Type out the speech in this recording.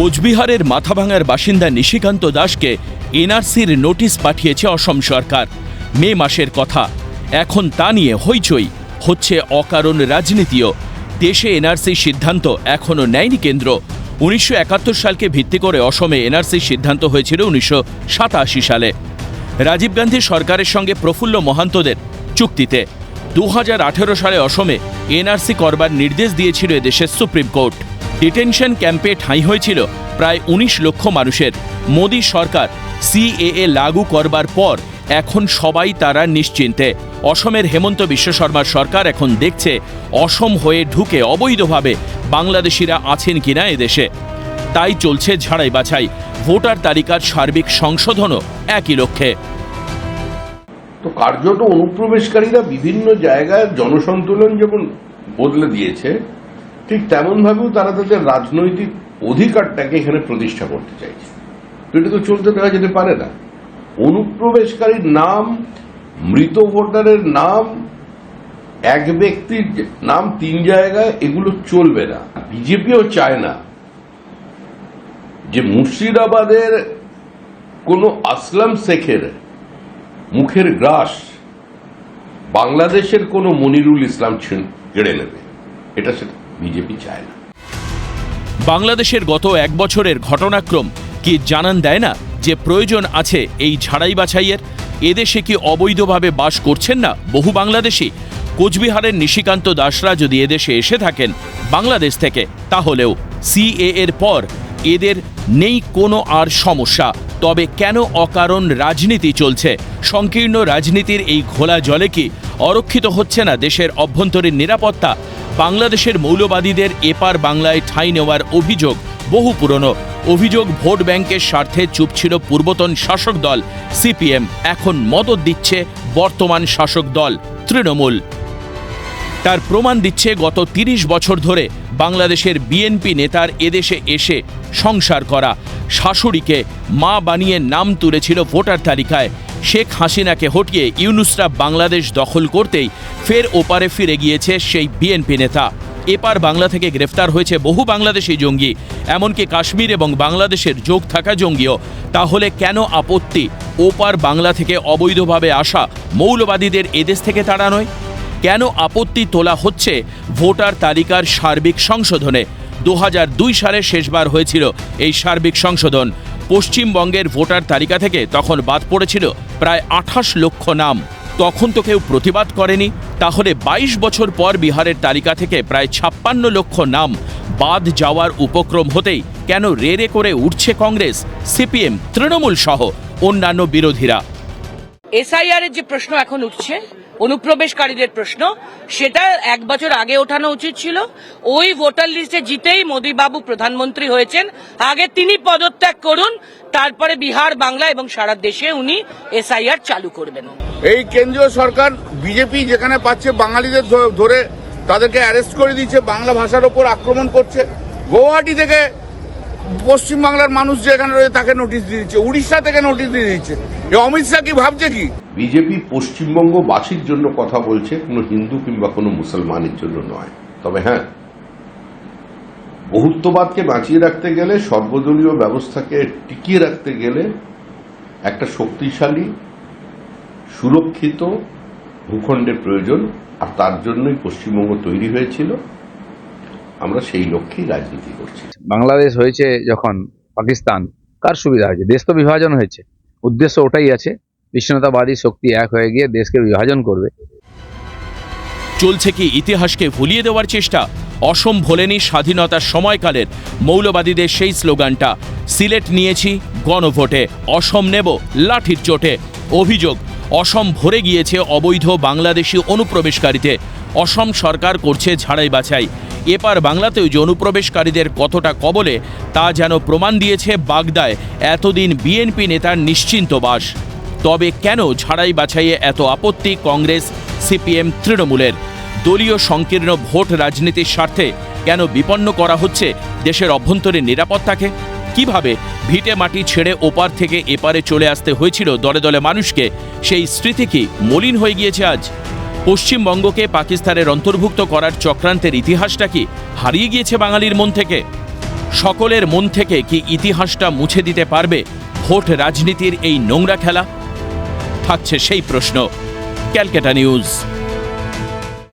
কোচবিহারের মাথাভাঙার বাসিন্দা নিশিকান্ত দাসকে এনআরসির নোটিশ পাঠিয়েছে অসম সরকার। মে মাসের কথা, এখন তা নিয়ে হইচই হচ্ছে। অকারণ রাজনীতিও। দেশে এনআরসি সিদ্ধান্ত এখনও নেয়নি কেন্দ্র। 1971 সালকে ভিত্তি করে অসমে এনআরসি সিদ্ধান্ত হয়েছিল 1987 সালে রাজীব গান্ধী সরকারের সঙ্গে প্রফুল্ল মহান্তদের চুক্তিতে। 2018 সালে অসমে এনআরসি করবার নির্দেশ দিয়েছিল এদেশের সুপ্রিম কোর্ট। ডিটেনশন ক্যাম্পে ঠাঁই হয়েছিল প্রায় 19 লক্ষ মানুষের। মোদী সরকার সিএএ লাগু করবার পর এখন সবাই তারা নিশ্চিন্তে। অসমের হেমন্ত বিশ্ব শর্মার সরকার এখন দেখছে অসম হয়ে ঢুকে অবৈধভাবে বাংলাদেশিরা আছেন কিনা এদেশে। তাই চলছে ঝাড়াই বাছাই। ভোটার তালিকার সার্বিক সংশোধনও একই লক্ষ্যে। তো কার্যত অনুপ্রবেশকারীরা বিভিন্ন জায়গায় জনসন্তুলন যেমন বদলে দিয়েছে, ঠিক তেমন ভাবেও তারা তাদের রাজনৈতিক অধিকারটাকে এখানে প্রতিষ্ঠা করতে চাইছে। তো এটা তো চলতে দেওয়া যেতে পারে না। অনুপ্রবেশকারীর নাম, মৃত ভোটারের নাম, এক ব্যক্তির নাম 3 জায়গায়, এগুলো চলবে না। বিজেপিও চায় না যে মুর্শিদাবাদের কোনো আসলাম শেখের মুখের গ্রাস বাংলাদেশের কোনো মনিরুল ইসলাম কেড়ে নেবে। এটা সেটা বিজেপি চায় না। বাংলাদেশের গত 1 বছরের ঘটনাক্রম কি জানান দেয় না যে প্রয়োজন আছে এই ঝাড়াই বাছাইয়ের? এদেশে কি অবৈধভাবে বাস করছেন না বহু বাংলাদেশি? কোচবিহারের নিশিকান্ত দাসরা যদি এদেশে এসে থাকেন বাংলাদেশ থেকে, তাহলেও সিএএর পর এদের নেই কোনো আর সমস্যা। তবে কেন অকারণ রাজনীতি চলছে? সংকীর্ণ রাজনীতির এই ঘোলা জলে কি অরক্ষিত হচ্ছে না দেশের অভ্যন্তরীণ নিরাপত্তা? বাংলাদেশের মৌলবাদীদের এপার বাংলায় ঠাঁই নেওয়ার অভিযোগ বহু পুরনো। অভিযোগ ভোট ব্যাংকের স্বার্থে চুপ ছিল পূর্বতন শাসক দল সিপিএম, এখন মদত দিচ্ছে বর্তমান শাসক দল তৃণমূল। তার প্রমাণ দিচ্ছে গত 30 বছর ধরে বাংলাদেশের বিএনপি নেতার এদেশে এসে সংসার করা। শাশুড়িকে মা বানিয়ে নাম তুলেছিল ভোটার তালিকায়। শেখ হাসিনাকে হটিয়ে ইউনুসরা বাংলাদেশ দখল করতেই ফের ওপারে ফিরে গিয়েছে সেই বিএনপি নেতা। এপার বাংলা থেকে গ্রেফতার হয়েছে বহু বাংলাদেশি জঙ্গি, এমনকি কাশ্মীর এবং বাংলাদেশের যোগ থাকা জঙ্গিও। তাহলে কেন আপত্তি ওপার বাংলা থেকে অবৈধভাবে আসা মৌলবাদীদের এদেশ থেকে তাড়ানোয়? কেন আপত্তি তোলা হচ্ছে ভোটার তালিকার সার্বিক সংশোধনে? 2002 সালে শেষবার হয়েছিল এই সার্বিক সংশোধন। পশ্চিমবঙ্গের ভোটার তালিকা থেকে তখন বাদ পড়েছিল প্রায় 28 লক্ষ নাম। তখন তো কেউ প্রতিবাদ করেনি। তাহলে 22 বছর পর বিহারের তালিকা থেকে প্রায় 56 লক্ষ নাম বাদ যাওয়ার উপক্রম হতেই কেন রে করে উঠছে কংগ্রেস, সিপিএম, তৃণমূল সহ অন্যান্য বিরোধীরা? এসআইআর এর যে প্রশ্ন এখন উঠছে, অনুপ্রবেশকারীদের প্রশ্ন, সেটা 1 বছর আগে ওঠানো উচিত ছিল। ওই ভোটার লিস্টে জিতেই মোদী বাবু প্রধানমন্ত্রী হয়েছেন। আগে তিনি পদত্যাগ করুন, তারপরে বিহার, বাংলা এবং সারা দেশে উনি এসআইআর চালু করবেন। এই কেন্দ্রীয় সরকার বিজেপি যেখানে পাচ্ছে বাঙালিদের ধরে তাদেরকে অ্যারেস্ট করে দিচ্ছে, বাংলা ভাষার ওপর আক্রমণ করছে। গৌহাটি থেকে পশ্চিমবাংলার মানুষ যেখানে রয়েছে তাকে নোটিশ দিয়ে দিচ্ছে, উড়িষ্যা থেকে নোটিশ দিয়ে দিচ্ছে। অমিত শাহ কি ভাবছে কি? বিজেপি পশ্চিমবঙ্গবাসীর জন্য কথা বলছে, কোনো হিন্দু কিংবা কোনো মুসলমানের জন্য নয়। তবে হ্যাঁ, বহুত্ববাদকে বাঁচিয়ে রাখতে গেলে, সর্বদলীয় ব্যবস্থাকে টিকিয়ে রাখতে গেলে একটা শক্তিশালী সুরক্ষিত ভূখণ্ডের প্রয়োজন। আর তার জন্যই পশ্চিমবঙ্গ তৈরি হয়েছিল। আমরা সেই লক্ষ্যেই রাজনীতি করছি। বাংলাদেশ হয়েছে যখন পাকিস্তান, কার সুবিধা হয়েছে? দেশ তো বিভাজন হয়েছে। উদ্দেশ্য ওটাই আছে, বিচ্ছিন্নতাবাদী শক্তি এক হয়ে গিয়ে দেশকে বিভাজন করবে। চলছে কি ইতিহাসকে ভুলিয়ে দেওয়ার চেষ্টা? অসম ভোলেনি স্বাধীনতার সময়কালের মৌলবাদীদের সেই স্লোগানটা। সিলেট নিয়েছি গণভোটে, অসম নেব লাঠির চোটে। অভিযোগ, অসম ভরে গিয়েছে অবৈধ বাংলাদেশি অনুপ্রবেশকারীতে। অসম সরকার করছে ঝাড়াই বাছাই। এপার বাংলাতেও যে অনুপ্রবেশকারীদের কতটা কবলে তা যেন প্রমাণ দিয়েছে বাগদায় এতদিন বিএনপি নেতার নিশ্চিন্ত বাস। তবে কেন ঝাড়াই বাছাইয়ে এত আপত্তি কংগ্রেস, সিপিএম, তৃণমূলের? দলীয় সংকীর্ণ ভোট রাজনীতির স্বার্থে কেন বিপন্ন করা হচ্ছে দেশের অভ্যন্তরীণ নিরাপত্তাকে? কিভাবে ভিটে মাটি ছেড়ে ওপার থেকে এপারে চলে আসতে হয়েছিল দলে দলে মানুষকে? সেই স্মৃতি কি মলিন হয়ে গিয়েছে আজ? পশ্চিমবঙ্গকে পাকিস্তানের অন্তর্ভুক্ত করার চক্রান্তের ইতিহাসটা কি হারিয়ে গিয়েছে বাঙালির মন থেকে? সকলের মন থেকে কি ইতিহাসটা মুছে দিতে পারবে ভোট রাজনীতির এই নোংরা খেলা? থাকছে সেই প্রশ্ন। ক্যালকাটা নিউজ।